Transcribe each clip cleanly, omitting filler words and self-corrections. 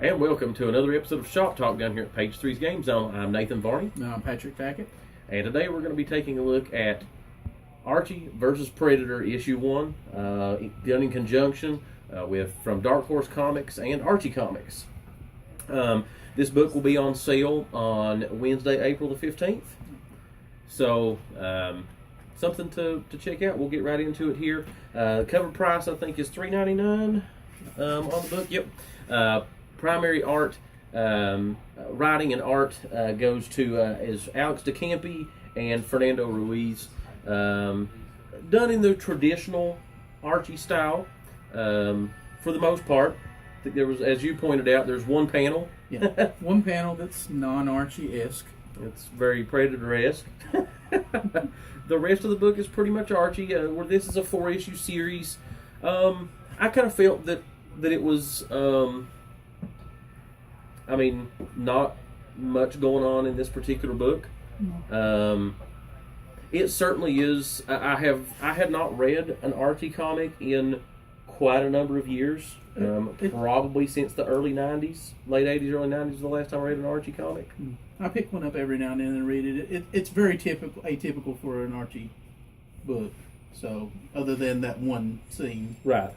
And welcome to another episode of Shop Talk down here at Page 3's Game Zone. I'm Nathan Varney. No, I'm Patrick Tackett. And today we're going to be taking a look at Archie versus Predator Issue 1, done in conjunction with from Dark Horse Comics and Archie Comics. This book will be on sale on Wednesday, April the 15th. So, something to check out. We'll get right into it here. Cover price, I think, is $3.99 on the book. Yep. Primary art, writing and art goes to is Alex DeCampi and Fernando Ruiz. Done in the traditional Archie style, for the most part. I think there was, as you pointed out, there's one panel. Yeah, one panel that's non-Archie-esque. It's very Predator-esque. The rest of the book is pretty much Archie. Where this is a 4-issue series. I kind of felt that it was. Not much going on in this particular book. It certainly is. I had not read an Archie comic in quite a number of years. Probably since the early 90s, late 80s, early 90s was the last time I read an Archie comic. I pick one up every now and then and read it. It's very atypical for an Archie book. So, other than that one scene. Right.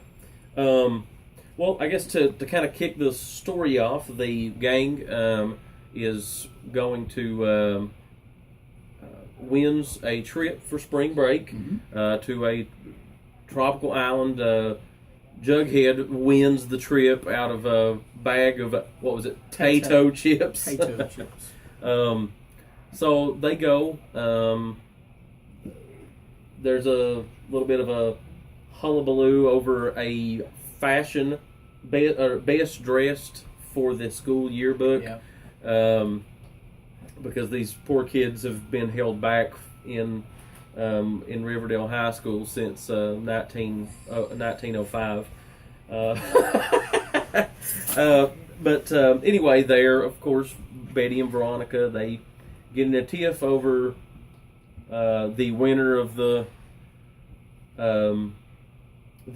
Well, I guess to kind of kick the story off, the gang is going to wins a trip for spring break to a tropical island. Jughead wins the trip out of a bag of, what was it, Tato chips. Tato chips. So they go. There's a little bit of a hullabaloo over a fashion best dressed for the school yearbook. Yeah. Because these poor kids have been held back in Riverdale High School since 1905. But anyway, there, of course, Betty and Veronica, they get in a tiff over the winner of the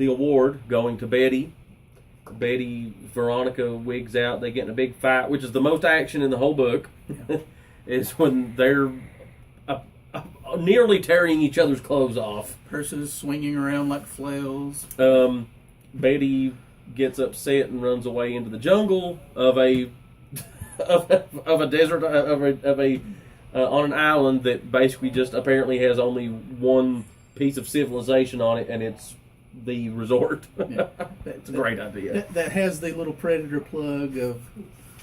award going to Betty. Veronica wigs out. They get in a big fight, which is the most action in the whole book. Yeah. Is when they're nearly tearing each other's clothes off. Purses swinging around like flails. Betty gets upset and runs away into the jungle of a desert on an island that basically just apparently has only one piece of civilization on it, and it's the resort. Yeah. It's a great idea. That has the little Predator plug of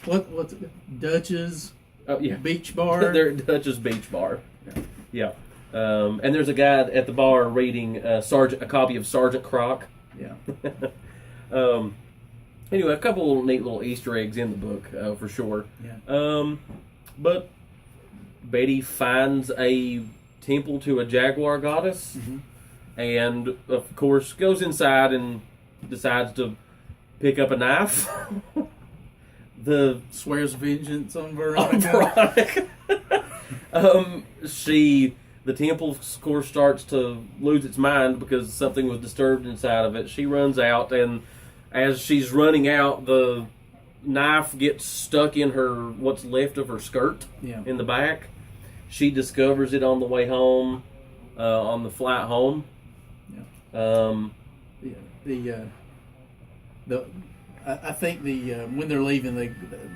what's it? Dutch's. Oh yeah, Beach Bar. They're Dutch's Beach Bar. Yeah. And there's a guy at the bar reading a copy of Sergeant Croc. Yeah. Anyway, a couple of neat little Easter eggs in the book for sure. Yeah. But Betty finds a temple to a jaguar goddess, and of course goes inside and decides to pick up a knife. Swears vengeance on Veronica. The temple, of course, starts to lose its mind because something was disturbed inside of it. She runs out, and as she's running out, the knife gets stuck in what's left of her skirt in the back. She discovers it on the way home, on the flight home. Yeah. I think when they're leaving,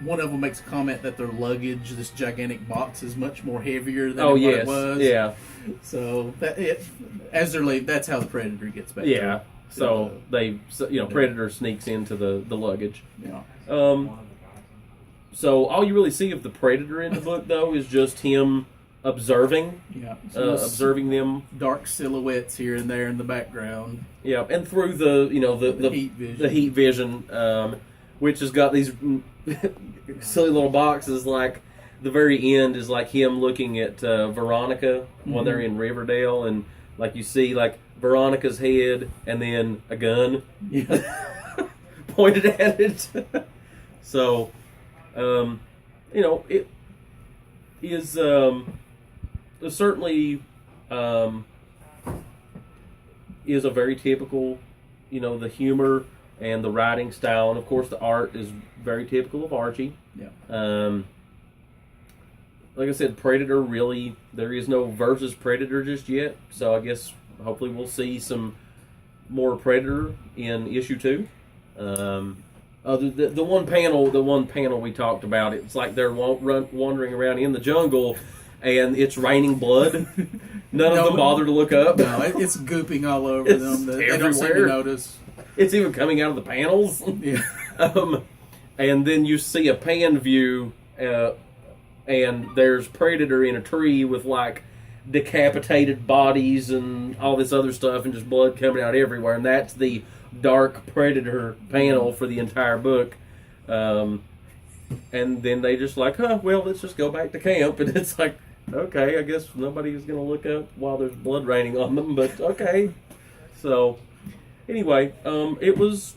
one of them makes a comment that their luggage, this gigantic box, is much more heavier than what it was. Yeah. So as they're leaving, that's how the Predator gets back. Yeah. Predator sneaks into the luggage. Yeah. So all you really see of the Predator in the book, though, is just him observing. Yeah. Observing them. Dark silhouettes here and there in the background. Yeah, and through the heat vision, which has got these silly little boxes. Like the very end is like him looking at Veronica when they're in Riverdale, and like you see like Veronica's head and then a gun pointed at it. So, it is certainly is a very typical, the humor and the writing style, and of course the art is very typical of Archie. Yeah. Like I said, Predator really, there is no versus Predator just yet, so I guess hopefully we'll see some more Predator in issue 2. The one panel we talked about, it's like they're wandering around in the jungle, and it's raining blood. None of them bother to look up. No, it's gooping all over them. They don't seem to notice. It's even coming out of the panels. Yeah. And then you see a pan view, and there's Predator in a tree with like decapitated bodies and all this other stuff, and just blood coming out everywhere. And that's the dark Predator panel for the entire book. And then they just like, well, let's just go back to camp. And it's like, okay, I guess nobody's going to look up while there's blood raining on them, but okay. So, anyway, it was...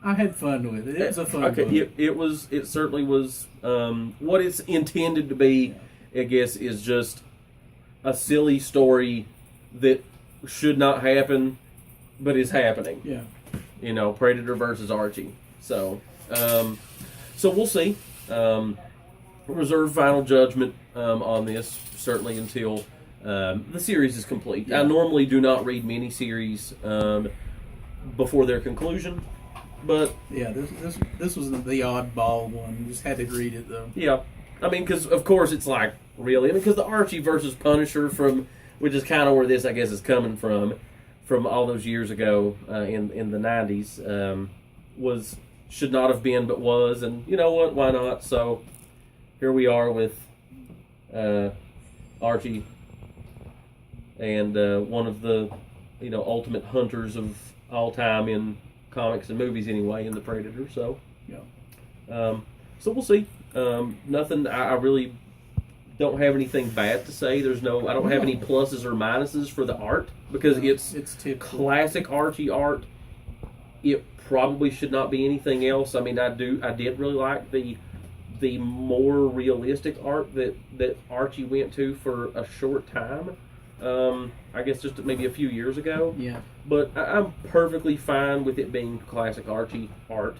I had fun with it. It was a fun book. It certainly was. What it's intended to be, I guess, is just a silly story that should not happen, but is happening. Yeah. You know, Predator versus Archie. So we'll see. Reserve final judgment on this, certainly until the series is complete. Yeah. I normally do not read miniseries before their conclusion, but yeah, this was the oddball one. You just had to read it though. Yeah, I mean, because of course it's like really, because the Archie versus Punisher which is kind of where this I guess is coming from all those years ago in the 90s, should not have been but was, and you know what, why not? So here we are with Archie and one of the ultimate hunters of all time in comics and movies anyway, in the Predator. So yeah, so we'll see. Nothing. I really don't have anything bad to say. I don't have any pluses or minuses for the art, because it's classic Archie art. It probably should not be anything else. I mean, I did really like the more realistic art that Archie went to for a short time. I guess just maybe a few years ago. Yeah. But I'm perfectly fine with it being classic Archie art.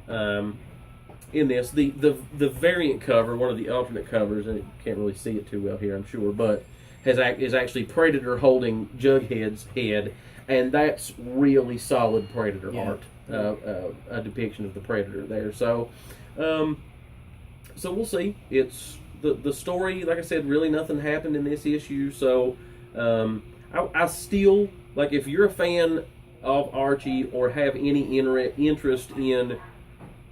In this, the variant cover, one of the alternate covers, and you can't really see it too well here, I'm sure, but is actually Predator holding Jughead's head, and that's really solid Predator art. A depiction of the Predator there. So we'll see. It's the story. Like I said, really nothing happened in this issue. So I still like, if you're a fan of Archie or have any interest in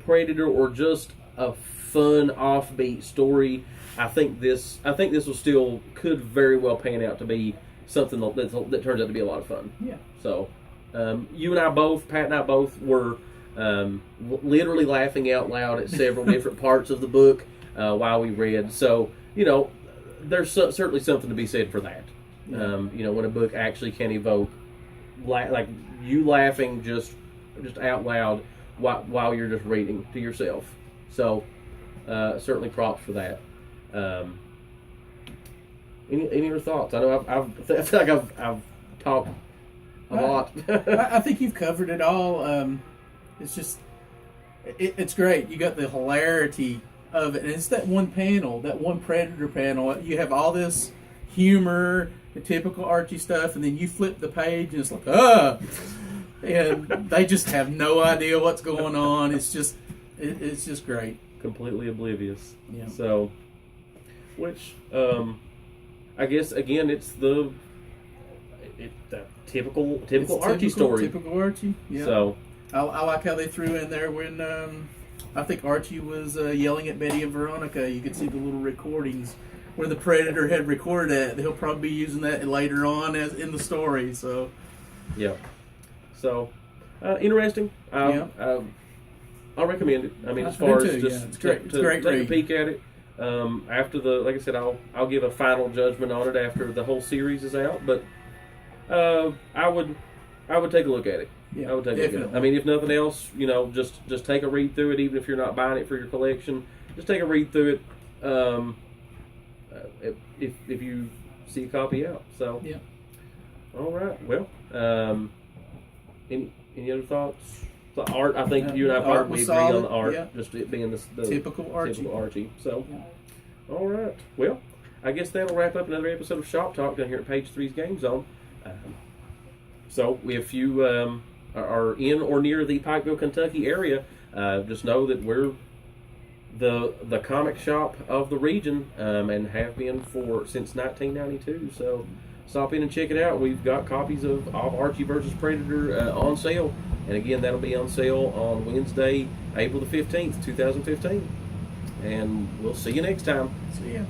Predator or just a fun offbeat story, I think this could very well pan out to be something that turns out to be a lot of fun. Yeah. So Pat and I both were literally laughing out loud at several different parts of the book while we read. So there's certainly something to be said for that. Yeah. When a book actually can evoke like you laughing just out loud while you're just reading to yourself. So certainly props for that. Any other thoughts? I know I feel like I've talked a lot. I think you've covered it all. It's just it's great. You got the hilarity of it, and it's that one panel, that one Predator panel. You have all this humor, the typical Archie stuff, and then you flip the page and it's like, and they just have no idea what's going on. It's just great. Completely oblivious. Yeah. So, which I guess again, it's the typical Archie story. Typical Archie. Yeah. So I like how they threw in there when I think Archie was yelling at Betty and Veronica. You could see the little recordings where the Predator had recorded it. He'll probably be using that later on as in the story. So yeah. So interesting. I'll recommend it. I mean, as far as just it's great. It's a great take read. a peek at it. After like I said, I'll give a final judgment on it after the whole series is out. But I would take a look at it. Yeah, I would take a look at it. I mean, if nothing else, just take a read through it. Even if you're not buying it for your collection, just take a read through it. If you see a copy out. So yeah. All right. Well, any other thoughts? The art, I think you and I The art probably was agree on solid, the art, yeah. just it being the Typical Archie. Typical Archie. So, Yeah. all right. Well, I guess that'll wrap up another episode of Shop Talk down here at Page 3's Game Zone. So, if you are in or near the Pikeville, Kentucky area, just know that we're the comic shop of the region, and have been since 1992. So, stop in and check it out. We've got copies of Archie versus Predator on sale, and again, that'll be on sale on Wednesday, April the 15th, 2015. And we'll see you next time. So yeah.